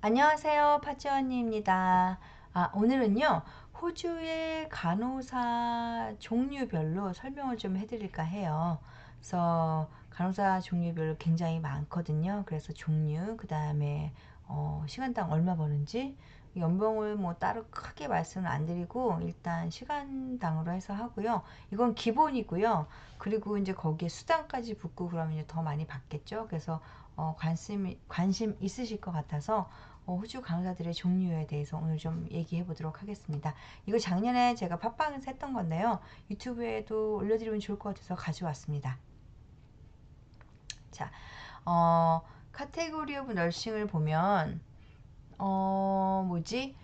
안녕하세요. 파치원입니다. 오늘은요, 호주의 간호사 종류별로 설명을 좀 해드릴까 해요. 그래서 간호사 종류별로 굉장히 많거든요. 그래서 종류, 그 다음에 시간당 얼마 버는지, 연봉을 뭐 따로 크게 말씀을 안 드리고 일단 시간당으로 해서 하고요. 이건 기본이고요. 그리고 이제 거기에 수당까지 붙고 그러면 이제 더 많이 받겠죠. 그래서 관심 있으실 것 같아서 호주 간호사들의 종류에 대해서 오늘 좀 얘기해 보도록 하겠습니다. 이거 작년에 제가 팟빵에서 했던 건데요. 유튜브에도 올려드리면 좋을 것 같아서 가져왔습니다. 자, 카테고리 오브 널싱을 보면 뭐지?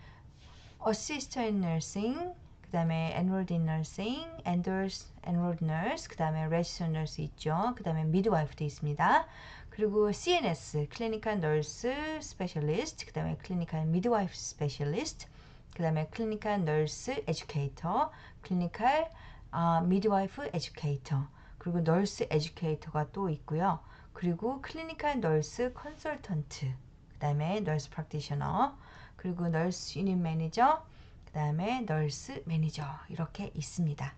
Assistant Nursing, 그 다음에 Enrolled in Nursing, Enrolled Nurse, 그 다음에 Registered Nurse 있죠. 그 다음에 Midwife도 있습니다. 그리고 CNS, Clinical Nurse Specialist, 그 다음에 Clinical Midwife Specialist, 그 다음에 Clinical Nurse Educator, Clinical Midwife Educator, 그리고 Nurse Educator가 또 있고요. 그리고 Clinical Nurse Consultant, 그 다음에 Nurse Practitioner, 그리고 널스 유닛 매니저, 그 다음에 널스 매니저 이렇게 있습니다.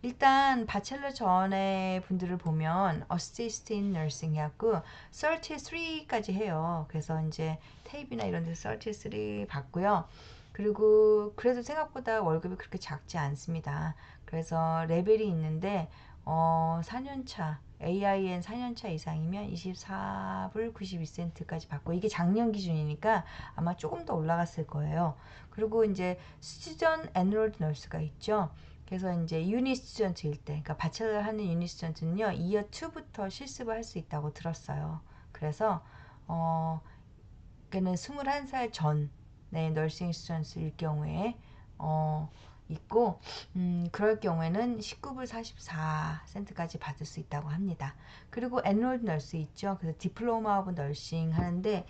일단 바첼러 전에 분들을 보면 어시스턴트 너싱 해갖고 33까지 해요. 그래서 이제 테이프나 이런 데서 33 받고요. 그리고 그래도 생각보다 월급이 그렇게 작지 않습니다. 그래서 레벨이 있는데 4년차 AIN 4년차 이상이면 24불 92센트까지 받고, 이게 작년 기준이니까 아마 조금 더 올라갔을 거예요. 그리고 이제 스튜던 엔롤드 널스가 있죠. 그래서 이제 유니 스튜던트일 때, 그러니까 바첼러 하는 유니 스튜던트는요, 이어 2부터 실습을 할 수 있다고 들었어요. 그래서 그는 21살 전 널싱 스튜던트일 경우에 있고, 그럴 경우에는 19불 44센트까지 받을 수 있다고 합니다. 그리고 엔롤드 널스 있죠. 그래서 디플로마 오브 널싱 하는데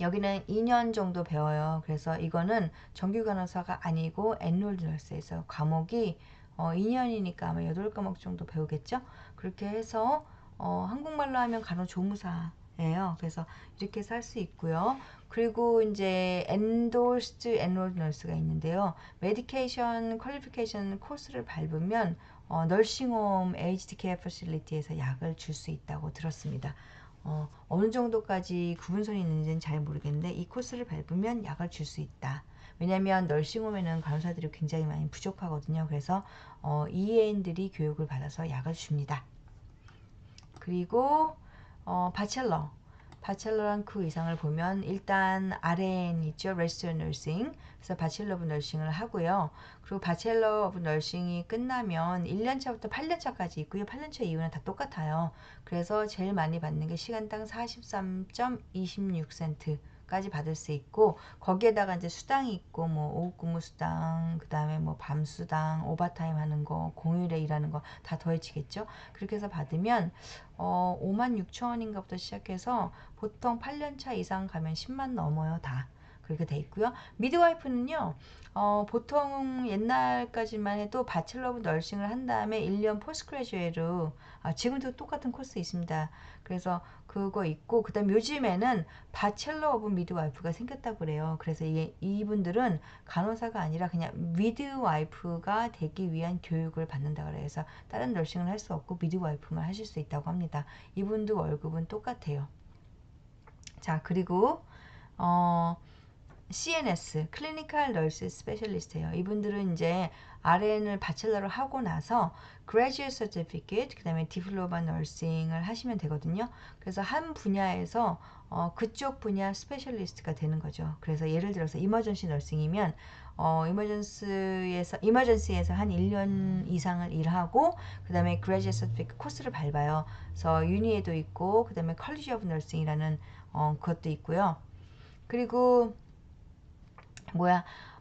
여기는 2년 정도 배워요. 그래서 이거는 정규 간호사가 아니고 엔롤드 널스에서 과목이 2년이니까 아마 8과목 정도 배우겠죠. 그렇게 해서 한국말로 하면 간호조무사예요. 그래서 이렇게 해서 할 수 있고요. 그리고 이제 엔도스드 엔롤드 널스가 있는데요. 메디케이션 퀄리피케이션 코스를 밟으면 널싱홈 에이지드 케어 퍼실리티에서 약을 줄 수 있다고 들었습니다. 어느 정도까지 구분선이 있는지는 잘 모르겠는데 이 코스를 밟으면 약을 줄 수 있다. 왜냐하면 널싱홈에는 간호사들이 굉장히 많이 부족하거든요. 그래서 EAN들이 교육을 받아서 약을 줍니다. 그리고 바첼러랑 그 이상을 보면 일단 RN 있죠. Registered Nursing. 그래서 바첼러 오브 널싱을 하고요. 그리고 바첼러 오브 널싱이 끝나면 1년차부터 8년차까지 있고요. 8년차 이후는 다 똑같아요. 그래서 제일 많이 받는 게 시간당 43.26센트 까지 받을 수 있고, 거기에다가 이제 수당이 있고, 뭐 오후 근무 수당, 그 다음에 뭐 밤 수당, 오버타임 하는 거, 공휴일에 일하는 거 다 더해지겠죠. 그렇게 해서 받으면 56,000원인가부터 시작해서 보통 8년차 이상 가면 10만 넘어요. 다 그렇게 돼 있고요. 미드와이프는요, 보통 옛날까지만 해도 바첼러 오브 널싱을 한 다음에 1년 포스트그레주에이트로, 지금도 똑같은 코스 있습니다. 그래서 그거 있고, 그 다음 요즘에는 바첼러 오브 미드와이프가 생겼다고 그래요. 그래서 이분들은 간호사가 아니라 그냥 미드와이프가 되기 위한 교육을 받는다 그래요. 그래서 다른 널싱을 할 수 없고 미드와이프만 하실 수 있다고 합니다. 이분도 월급은 똑같아요. 자, 그리고 CNS, 클리니컬 널스 스페셜리스트예요. 이분들은 이제 RN을 바첼러를 하고 나서 Graduate Certificate, 그 다음에 디플로마 널싱을 하시면 되거든요. 그래서 한 분야에서 그쪽 분야 스페셜리스트가 되는 거죠. 그래서 예를 들어서 이머전시 널싱이면 이머전시에서 한 1년 이상을 일하고, 그 다음에 Graduate Certificate 코스를 밟아요. 그래서 유니에도 있고, 그 다음에 College of Nursing이라는 그것도 있고요. 그리고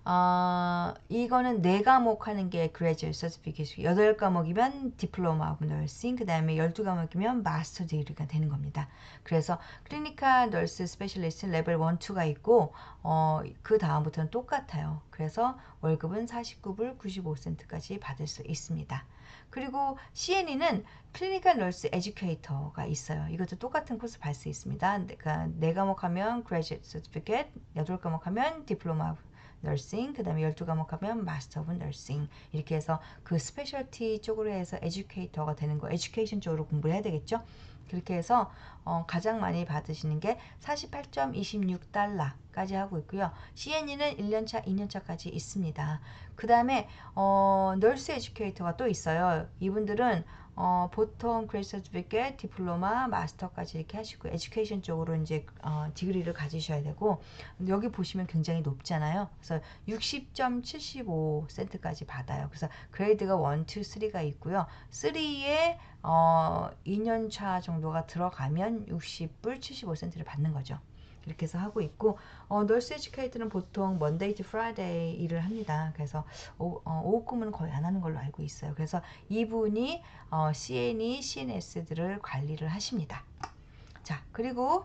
이거는 4과목 하는 게 graduate certificate, 8과목이면 디플로마 오브 너싱, 그 다음에 12과목이면 마스터 디그리가 되는 겁니다. 그래서 클리니컬 널스 스페셜리스트 레벨 1, 2가 있고 그 다음부터는 똑같아요. 그래서 월급은 49불 95센트까지 받을 수 있습니다. 그리고 CNE는 클리니컬 널스 에듀케이터가 있어요. 이것도 똑같은 코스 받을 수 있습니다. 그러니까 4과목 하면 graduate certificate, 8과목 하면 디플로마 너싱, 그 다음에 12과목 하면 마스터 오브 너싱, 이렇게 해서 그 스페셜티 쪽으로 해서 에듀케이터가 되는 거, 에듀케이션 쪽으로 공부를 해야 되겠죠. 그렇게 해서 가장 많이 받으시는 게 48.26달러까지 하고 있고요. CNE는 1년차, 2년차까지 있습니다. 그 다음에 널스 에듀케이터가 또 있어요. 이분들은 보통 그레이드 서티피케이트, 디플로마, 마스터까지 이렇게 하시고 에듀케이션 쪽으로 이제 디그리를 가지셔야 되고, 여기 보시면 굉장히 높잖아요. 그래서 60.75센트까지 받아요. 그래서 그레이드가 1, 2, 3가 있고요. 3에 2년차 정도가 들어가면 60불 75센트를 받는 거죠. 이렇게 해서 하고 있고, 널스 에듀케이터는 보통 먼데이 투 프라이데이 일을 합니다. 그래서 오후 근무는 거의 안 하는 걸로 알고 있어요. 그래서 이분이 CNE, CNS들을 관리를 하십니다. 자, 그리고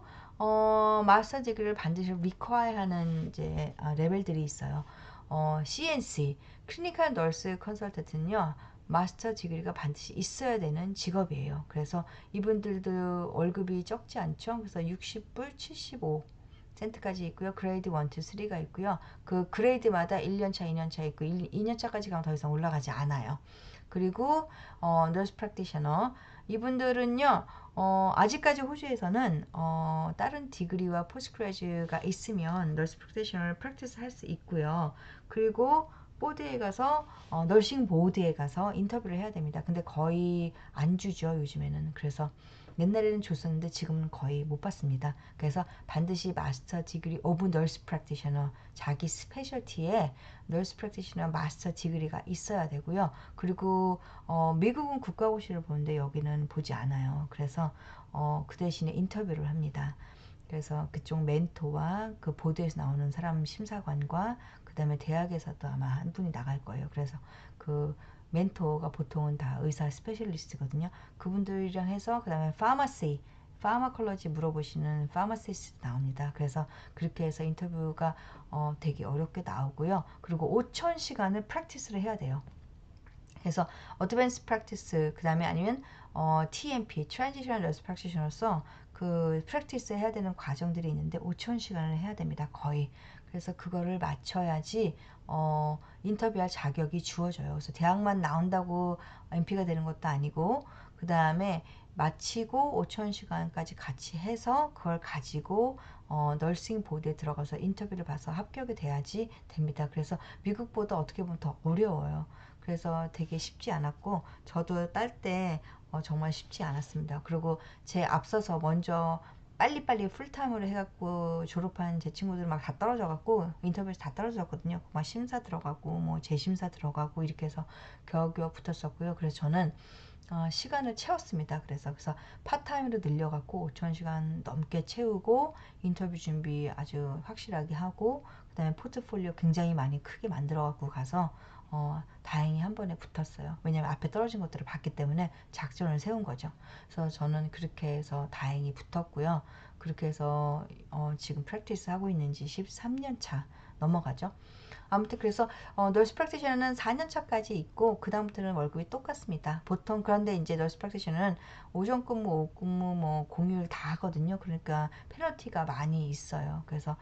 마스터 디그리를 반드시 리퀘어 하는 이제 레벨들이 있어요. CNC, 클리니컬 널스 컨설턴트는요, 마스터 디그리가 반드시 있어야 되는 직업이에요. 그래서 이분들도 월급이 적지 않죠. 그래서 60불 75센트까지 있고요. 그레이드 1, 2, 3가 있고요. 그 그레이드마다 1년차, 2년차 있고 2년차까지 가면 더 이상 올라가지 않아요. 그리고 너스 프랙티셔너, 이분들은요 아직까지 호주에서는 다른 디그리와 포스트그레이즈가 있으면 너스 프랙티셔너를 프랙티스 할 수 있고요. 그리고 보드에 가서 너싱 보드에 가서 인터뷰를 해야 됩니다. 근데 거의 안 주죠, 요즘에는. 그래서 옛날에는 줬었는데 지금은 거의 못 받습니다. 그래서 반드시 마스터 디그리 오브 널스 프랙티셔너, 자기 스페셜티에 널스 프랙티셔너 마스터 디그리가 있어야 되고요. 그리고 미국은 국가고시를 보는데 여기는 보지 않아요. 그래서 그 대신에 인터뷰를 합니다. 그래서 그쪽 멘토와 그 보드에서 나오는 사람 심사관과 그 다음에 대학에서도 아마 한 분이 나갈 거예요. 그래서 그 멘토가 보통은 다 의사 스페셜리스트거든요. 그분들이랑 해서 그 다음에 파마시, 파마콜로지 물어보시는 파마시스트 나옵니다. 그래서 그렇게 해서 인터뷰가 되게 어렵게 나오고요. 그리고 5,000시간을 프랙티스를 해야 돼요. 그래서 어드밴스 프랙티스, 그 다음에 아니면 TMP, 트랜지셔널 너스 프랙티셔너로서 그 프랙티스 해야 되는 과정들이 있는데 5,000시간을 해야 됩니다. 거의. 그래서 그거를 맞춰야지 인터뷰할 자격이 주어져요. 그래서 대학만 나온다고 MP가 되는 것도 아니고, 그 다음에 마치고 5,000시간까지 같이 해서 그걸 가지고 널싱 보드에 들어가서 인터뷰를 봐서 합격이 돼야지 됩니다. 그래서 미국보다 어떻게 보면 더 어려워요. 그래서 되게 쉽지 않았고, 저도 딸 때 정말 쉽지 않았습니다. 그리고 제 앞서서 먼저 빨리빨리 풀타임으로 해갖고 졸업한 제 친구들 막 다 떨어져갖고 인터뷰에서 다 떨어졌거든요. 막 심사 들어가고 뭐 재심사 들어가고 이렇게 해서 겨우겨우 붙었었고요. 그래서 저는 시간을 채웠습니다. 그래서 파타임으로 늘려갖고 5,000시간 넘게 채우고 인터뷰 준비 아주 확실하게 하고, 그 다음에 포트폴리오 굉장히 많이 크게 만들어갖고 가서 다행히 한 번에 붙었어요. 왜냐면 앞에 떨어진 것들을 봤기 때문에 작전을 세운 거죠. 그래서 저는 그렇게 해서 다행히 붙었고요. 그렇게 해서 지금 프랙티스 하고 있는지 13년 차 넘어가죠. 아무튼 그래서 널스 프랙티셔너는 4년 차까지 있고 그 다음부터는 월급이 똑같습니다. 보통. 그런데 이제 널스 프랙티셔너는 오전 근무, 오후 근무, 뭐 공휴일 다 하거든요. 그러니까 페널티가 많이 있어요. 그래서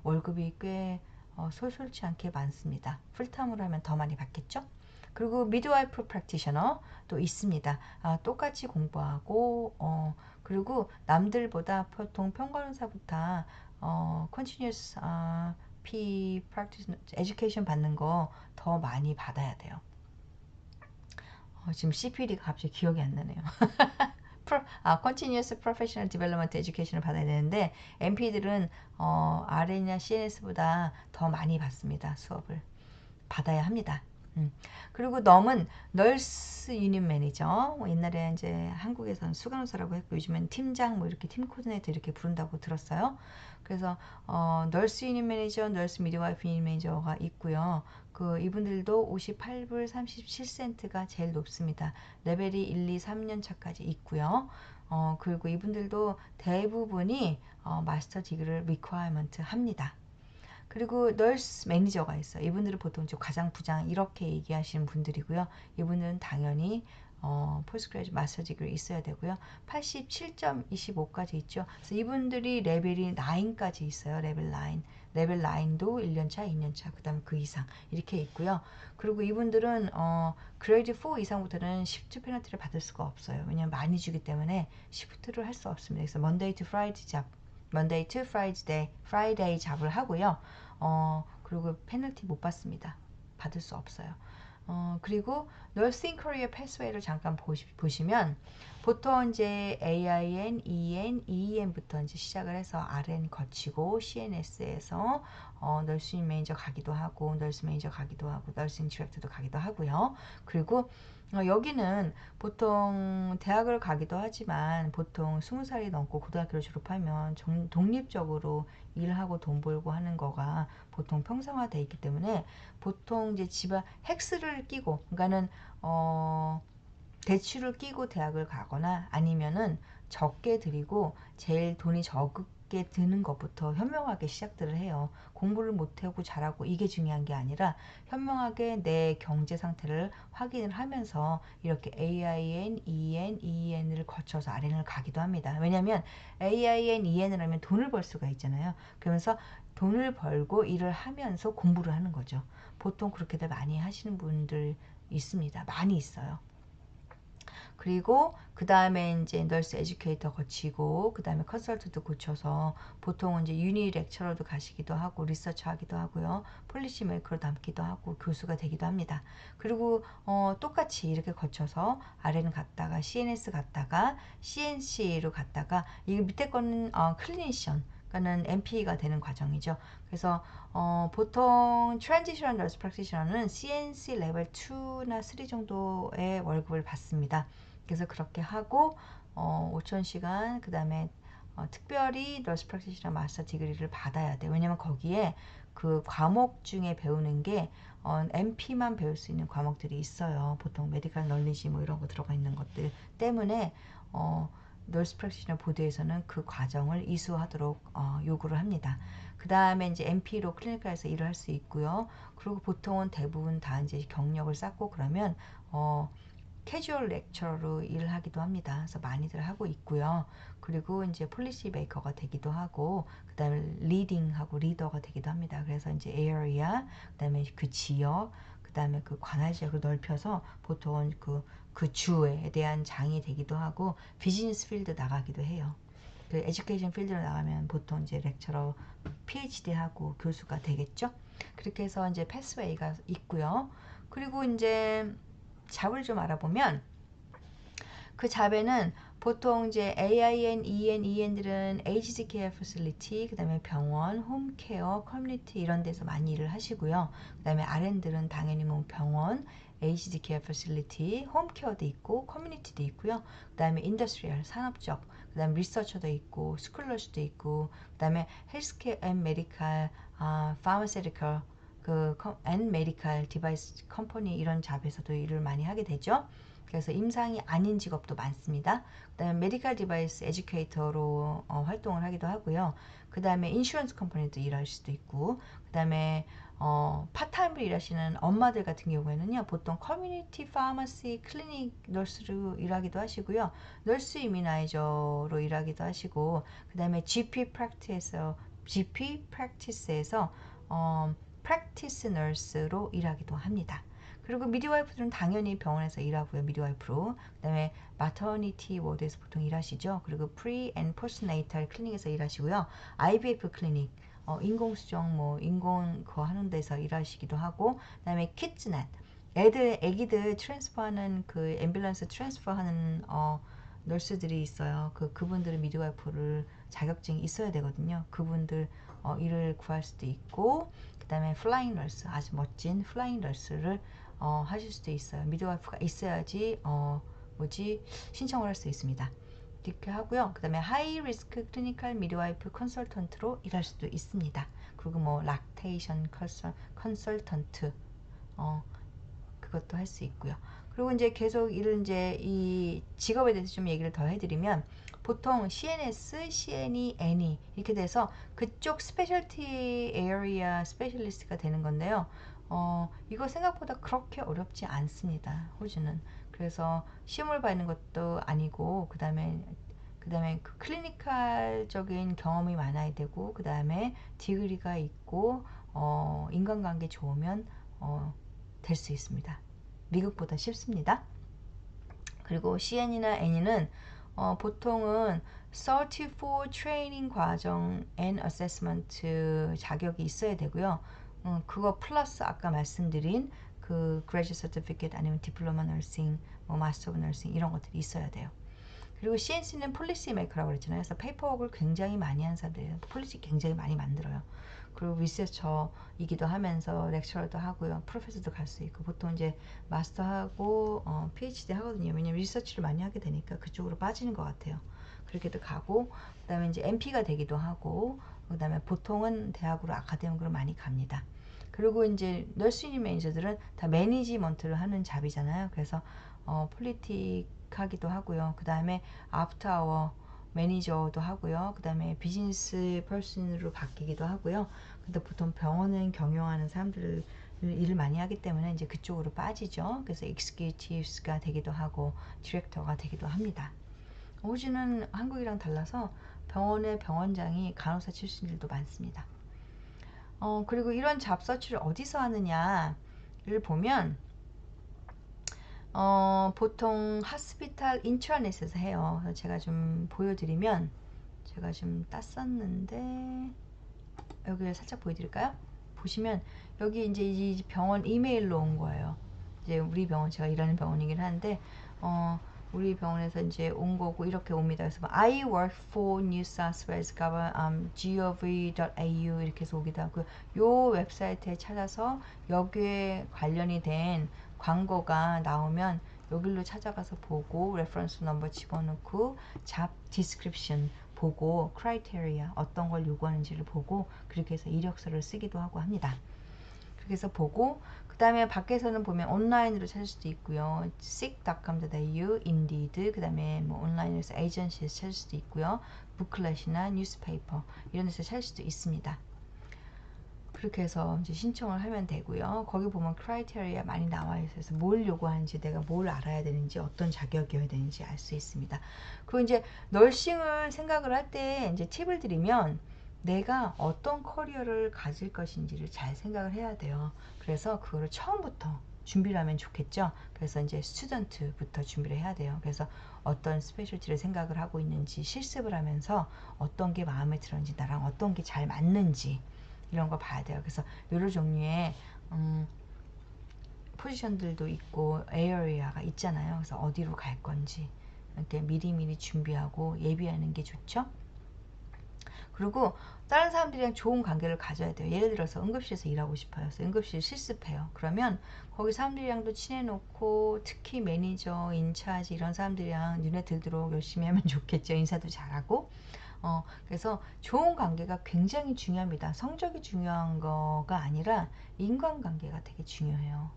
월급이 꽤 솔솔치 않게 많습니다. 풀타임으로 하면 더 많이 받겠죠. 그리고 미드와이프 프랙티셔너 또 있습니다. 똑같이 공부하고 그리고 남들보다 보통 평가원사부터 컨티뉴스 P 프랙티스 에듀케이션 받는 거 더 많이 받아야 돼요. 지금 CPD가 갑자기 기억이 안 나네요. Continuous Professional Development Education을 받아야 되는데 MP들은 RN이나 CNS보다 더 많이 받습니다. 수업을 받아야 합니다. 그리고 넘은 널스 유닛 매니저. 옛날에 이제 한국에서는 수간호사라고 했고 요즘엔 팀장 뭐 이렇게 팀 코디네이터 이렇게 부른다고 들었어요. 그래서 널스 유닛 매니저, 널스 미드와이프 유닛 매니저가 있고요. 그 이분들도 58불 37센트가 제일 높습니다. 레벨이 1, 2, 3년 차까지 있고요. 그리고 이분들도 대부분이 마스터 디그리를 리퀘어먼트 합니다. 그리고 널스 매니저가 있어요. 이분들은 보통 좀 과장, 부장 이렇게 얘기하시는 분들이고요. 이분들은 당연히 포스트그레이지 마스터 디그리 있어야 되고요. 87.25까지 있죠. 그래서 이분들이 레벨이 9까지 있어요. 레벨 9. 레벨 9도 1년차, 2년차, 그 다음에 그 이상 이렇게 있고요. 그리고 이분들은 그레이드 4 이상부터는 시프트 페널티를 받을 수가 없어요. 왜냐하면 많이 주기 때문에 시프트를 할 수 없습니다. 그래서 Monday to Friday 잡, Monday to Friday 잡을 하고요. 그리고 페널티 못 받습니다. 받을 수 없어요. 그리고 Nursing Career Pathway를 잠깐 보시면 보통 이제 AIN, EN, EEN부터 이제 시작을 해서 RN 거치고 CNS에서 너싱 매니저 가기도 하고, 너스 매니저 가기도 하고, 너싱 디렉터도 가기도 하고요. 그리고 여기는 보통 대학을 가기도 하지만 보통 20살이 넘고 고등학교를 졸업하면 독립적으로 일하고 돈 벌고 하는 거가 보통 평상화되어 있기 때문에 보통 이제 집안 헥스를 끼고 그러니까는 대출을 끼고 대학을 가거나 아니면은 적게 들이고 제일 돈이 적게 드는 것부터 현명하게 시작들을 해요. 공부를 못하고 잘하고 이게 중요한 게 아니라 현명하게 내 경제 상태를 확인을 하면서 이렇게 AIN, EN, EEN을 거쳐서 RN을 가기도 합니다. 왜냐하면 AIN, EN을 하면 돈을 벌 수가 있잖아요. 그러면서 돈을 벌고 일을 하면서 공부를 하는 거죠. 보통 그렇게들 많이 하시는 분들 있습니다. 많이 있어요. 그리고 그 다음에 이제 널스 에듀케이터 거치고 그 다음에 컨설턴트 고쳐서 보통은 이제 유니 렉처러도 가시기도 하고 리서치 하기도 하고요. 폴리시 메이커로 남기도 하고 교수가 되기도 합니다. 그리고 똑같이 이렇게 거쳐서 RN 갔다가 CNS 갔다가 CNC로 갔다가 이 밑에 거는 클리니션 그러니까는 MP가 되는 과정이죠. 그래서 보통 트랜지셔널 너스 프랙티셔너는 CNC 레벨 2나 3 정도의 월급을 받습니다. 그래서 그렇게 하고 5,000시간 그 다음에 특별히 너스 프랙티셔너 마스터 디그리를 받아야 돼. 왜냐면 거기에 그 과목 중에 배우는 게 MP만 배울 수 있는 과목들이 있어요. 보통 메디컬 널리지 뭐 이런 거 들어가 있는 것들 때문에 너스 프랙티셔너 보드에서는 그 과정을 이수하도록 요구를 합니다. 그 다음에 이제 MP로 클리니컬에서 일을 할 수 있고요. 그리고 보통은 대부분 다 이제 경력을 쌓고 그러면 캐주얼 렉처러로 일을 하기도 합니다. 그래서 많이들 하고 있고요. 그리고 이제 폴리시 메이커가 되기도 하고 그 다음에 리딩하고 리더가 되기도 합니다. 그래서 이제 에어리아 그 다음에 그 지역 그 다음에 그 관할 지역을 넓혀서 보통은 그 주에 대한 장이 되기도 하고 비즈니스 필드 나가기도 해요. 그 에듀케이션 필드로 나가면 보통 이제 렉처러 PhD 하고 교수가 되겠죠. 그렇게 해서 이제 패스웨이가 있고요. 그리고 이제 잡을 좀 알아보면 그 잡에는 보통 이제 AIN, EN, EN들은 Aged Care Facility, 그 다음에 병원, 홈케어, 커뮤니티 이런 데서 많이 일을 하시고요. 그 다음에 RN들은 당연히 뭐 병원, Aged Care Facility, 홈케어도 있고 커뮤니티도 있고요. 그 다음에 인더스트리얼, 산업적, 그 다음에 리서처도 있고 스쿨러스도 있고 그 다음에 헬스케어 앤 메디칼, 파마세티컬 앤 메디칼 디바이스 컴퍼니 이런 잡에서도 일을 많이 하게 되죠. 그래서 임상이 아닌 직업도 많습니다. 그 다음에 메디컬 디바이스 에듀케이터로 활동을 하기도 하고요. 그 다음에 인슈런스 컴퍼니도 일할 수도 있고 그 다음에 파타임으로 일하시는 엄마들 같은 경우에는요. 보통 커뮤니티 파마시 클리닉 널스로 일하기도 하시고요. 널스 이미나이저로 일하기도 하시고 그 다음에 GP 프랙티스에서 프랙티스 널스로 일하기도 합니다. 그리고 미드와이프들은 당연히 병원에서 일하고요. 미드와이프로. 그 다음에 마터니티 워드에서 보통 일하시죠. 그리고 프리 앤 포스트네이탈 클리닉에서 일하시고요. IVF 클리닉 인공수정 뭐 인공 그거 하는 데서 일하시기도 하고 그다음에 키즈넷 애기들 트랜스퍼하는 그 앰뷸런스 트랜스퍼하는 널스들이 있어요. 그분들은 미드와이프를 자격증이 있어야 되거든요. 그분들 일을 구할 수도 있고 그다음에 플라잉 널스 아주 멋진 플라잉 널스를 하실 수도 있어요. 미드와이프가 있어야지 신청을 할 수 있습니다. 이렇게 하고요. 그 다음에 하이 리스크 클리니컬 미드와이프 컨설턴트로 일할 수도 있습니다. 그리고 뭐 락테이션 컨설턴트 그것도 할 수 있고요. 그리고 이제 계속 이제 이 직업에 대해서 좀 얘기를 더 해드리면 보통 CNS, CNE, NE 이렇게 돼서 그쪽 스페셜티 에어리아 스페셜리스트가 되는 건데요. 이거 생각보다 그렇게 어렵지 않습니다. 호주는. 그래서 시험을 봐는 것도 아니고 그 다음에 그 클리니컬적인 경험이 많아야 되고 그 다음에 디그리가 있고 인간관계 좋으면 될 수 있습니다. 미국보다 쉽습니다. 그리고 CN이나 N이는 보통은 Certified Training 과정 and Assessment 자격이 있어야 되고요. 그거 플러스 아까 말씀드린 그 Graduate Certificate 아니면 Diploma Nursing, 뭐 Master of Nursing 이런 것들이 있어야 돼요. 그리고 CNC는 폴리시 메이커라고 그랬잖아요. 그래서 페이퍼워크를 굉장히 많이 하는 사람들이에요. 폴리시 굉장히 많이 만들어요. 그리고 리서처이기도 하면서 렉처러도 하고요. 프로페서도 갈 수 있고 보통 이제 마스터하고 PhD 하거든요. 왜냐면 리서치를 많이 하게 되니까 그쪽으로 빠지는 것 같아요. 그렇게도 가고 그 다음에 이제 MP가 되기도 하고 그 다음에 보통은 대학으로 아카데믹으로 많이 갑니다. 그리고 이제 너스닝 매니저들은 다 매니지먼트를 하는 잡이잖아요. 그래서 폴리틱 하기도 하고요. 그 다음에 아프터아워 매니저도 하고요. 그 다음에 비즈니스 퍼슨으로 바뀌기도 하고요. 근데 보통 병원을 경영하는 사람들 일을 많이 하기 때문에 이제 그쪽으로 빠지죠. 그래서 executive가 되기도 하고 디렉터가 되기도 합니다. 호주는 한국이랑 달라서 병원의 병원장이 간호사 출신들도 많습니다. 그리고 이런 잡서치를 어디서 하느냐를 보면 보통 하스피탈 인트라넷에서 해요. 제가 좀 보여드리면 제가 좀 땄었는데 여기를 살짝 보여드릴까요? 보시면 여기 이제 이 병원 이메일로 온 거예요. 이제 우리 병원 제가 일하는 병원이긴 한데 우리 병원에서 이제 온 거고 이렇게 옵니다. 그래서 I work for New South Wales gov.au 이렇게 해서 오기도 하고 요 웹사이트에 찾아서 여기에 관련이 된 광고가 나오면 여기로 찾아가서 보고 레퍼런스 넘버 집어넣고 잡 디스크립션 보고 크라이테리아 어떤 걸 요구하는지를 보고 그렇게 해서 이력서를 쓰기도 하고 합니다. 그렇게 해서 보고 그 다음에 밖에서는 보면 온라인으로 찾을 수도 있고요. seek.com.au, indeed, 그 다음에 뭐 온라인에서 에이전시에서 찾을 수도 있고요. 부클렛이나 뉴스페이퍼 이런 데서 찾을 수도 있습니다. 그렇게 해서 이제 신청을 하면 되고요. 거기 보면 크라이테리아 많이 나와 있어서 뭘 요구하는지 내가 뭘 알아야 되는지 어떤 자격이어야 되는지 알 수 있습니다. 그리고 이제 널싱을 생각을 할 때 이제 팁을 드리면 내가 어떤 커리어를 가질 것인지를 잘 생각을 해야 돼요. 그래서 그거를 처음부터 준비를 하면 좋겠죠. 그래서 이제 스튜던트부터 준비를 해야 돼요. 그래서 어떤 스페셜티를 생각을 하고 있는지 실습을 하면서 어떤 게 마음에 들었는지 나랑 어떤 게 잘 맞는지 이런 거 봐야 돼요. 그래서 여러 종류의 포지션들도 있고 에어리아가 있잖아요. 그래서 어디로 갈 건지 이렇게 미리미리 준비하고 예비하는 게 좋죠. 그리고 다른 사람들이랑 좋은 관계를 가져야 돼요. 예를 들어서 응급실에서 일하고 싶어요. 그래서 응급실 실습해요. 그러면 거기 사람들이랑도 친해놓고 특히 매니저, 인차지 이런 사람들이랑 눈에 들도록 열심히 하면 좋겠죠. 인사도 잘하고. 그래서 좋은 관계가 굉장히 중요합니다. 성적이 중요한 거가 아니라 인간관계가 되게 중요해요.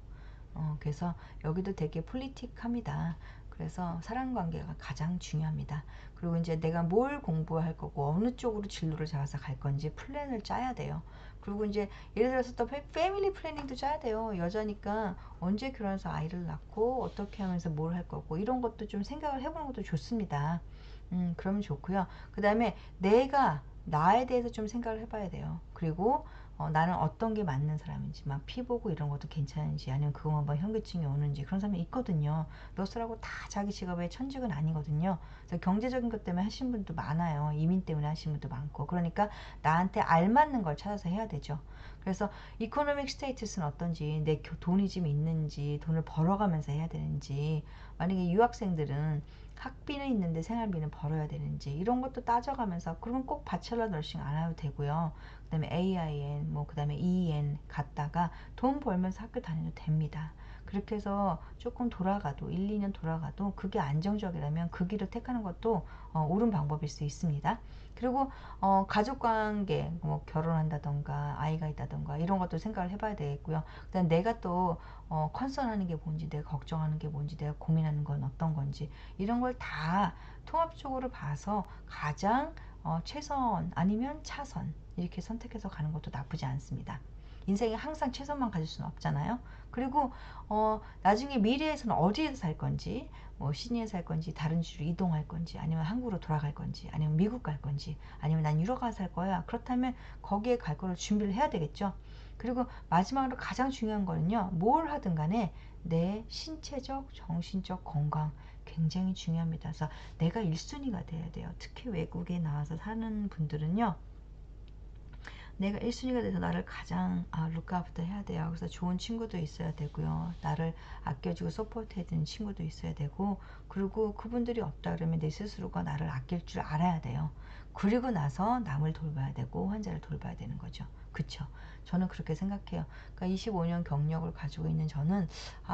그래서 여기도 되게 폴리틱합니다. 그래서 사람관계가 가장 중요합니다. 그리고 이제 내가 뭘 공부할 거고 어느 쪽으로 진로를 잡아서 갈 건지 플랜을 짜야 돼요. 그리고 이제 예를 들어서 또 패밀리 플래닝도 짜야 돼요. 여자니까 언제 결혼해서 아이를 낳고 어떻게 하면서 뭘 할 거고 이런 것도 좀 생각을 해보는 것도 좋습니다. 그러면 좋고요. 그 다음에 내가 나에 대해서 좀 생각을 해봐야 돼요. 그리고 나는 어떤 게 맞는 사람인지 막 피 보고 이런 것도 괜찮은지 아니면 그거만 뭐 현기증이 오는지 그런 사람이 있거든요. 너스라고 다 자기 직업의 천직은 아니거든요. 그래서 경제적인 것 때문에 하시는 분도 많아요. 이민 때문에 하시는 분도 많고 그러니까 나한테 알맞는 걸 찾아서 해야 되죠. 그래서 이코노믹 스테이터스는 어떤지 내 돈이 좀 있는지 돈을 벌어가면서 해야 되는지 만약에 유학생들은 학비는 있는데 생활비는 벌어야 되는지 이런 것도 따져가면서 그러면 꼭 바첼러 너싱 안 해도 되고요. 그 다음에 AIN 뭐 그 다음에 EN 갔다가 돈 벌면서 학교 다녀도 됩니다. 그렇게 해서 조금 돌아가도 1, 2년 돌아가도 그게 안정적이라면 그 길을 택하는 것도 옳은 방법일 수 있습니다. 그리고 가족관계, 뭐 결혼한다던가 아이가 있다던가 이런 것도 생각을 해봐야 되겠고요. 그다음 내가 또 컨선하는 게 뭔지, 내가 걱정하는 게 뭔지, 내가 고민하는 건 어떤 건지 이런 걸 다 통합적으로 봐서 가장 최선 아니면 차선 이렇게 선택해서 가는 것도 나쁘지 않습니다. 인생에 항상 최선만 가질 수는 없잖아요. 그리고 나중에 미래에서는 어디에서 살 건지, 뭐 시드니에 살 건지, 다른 주로 이동할 건지, 아니면 한국으로 돌아갈 건지, 아니면 미국 갈 건지, 아니면 난 유럽 가서 살 거야. 그렇다면 거기에 갈 거를 준비를 해야 되겠죠. 그리고 마지막으로 가장 중요한 거는요, 뭘 하든 간에 내 신체적, 정신적 건강 굉장히 중요합니다. 그래서 내가 1순위가 돼야 돼요. 특히 외국에 나와서 사는 분들은요, 내가 1순위가 돼서 나를 가장 룩아프터 해야 돼요. 그래서 좋은 친구도 있어야 되고요. 나를 아껴주고 서포트 해주는 친구도 있어야 되고, 그리고 그분들이 없다 그러면 내 스스로가 나를 아낄 줄 알아야 돼요. 그리고 나서 남을 돌봐야 되고 환자를 돌봐야 되는 거죠. 그쵸? 저는 그렇게 생각해요. 그러니까 25년 경력을 가지고 있는 저는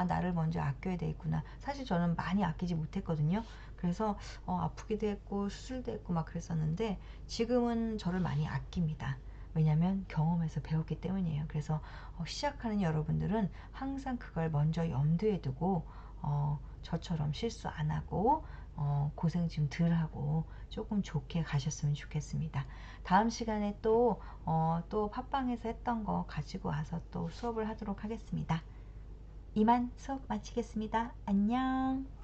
나를 먼저 아껴야 되겠구나. 사실 저는 많이 아끼지 못했거든요. 그래서 아프기도 했고 수술도 했고 막 그랬었는데 지금은 저를 많이 아낍니다. 왜냐하면 경험에서 배웠기 때문이에요. 그래서 시작하는 여러분들은 항상 그걸 먼저 염두에 두고 저처럼 실수 안 하고 고생 좀 덜 하고 조금 좋게 가셨으면 좋겠습니다. 다음 시간에 또 팟빵에서 했던 거 가지고 와서 또 수업을 하도록 하겠습니다. 이만 수업 마치겠습니다. 안녕.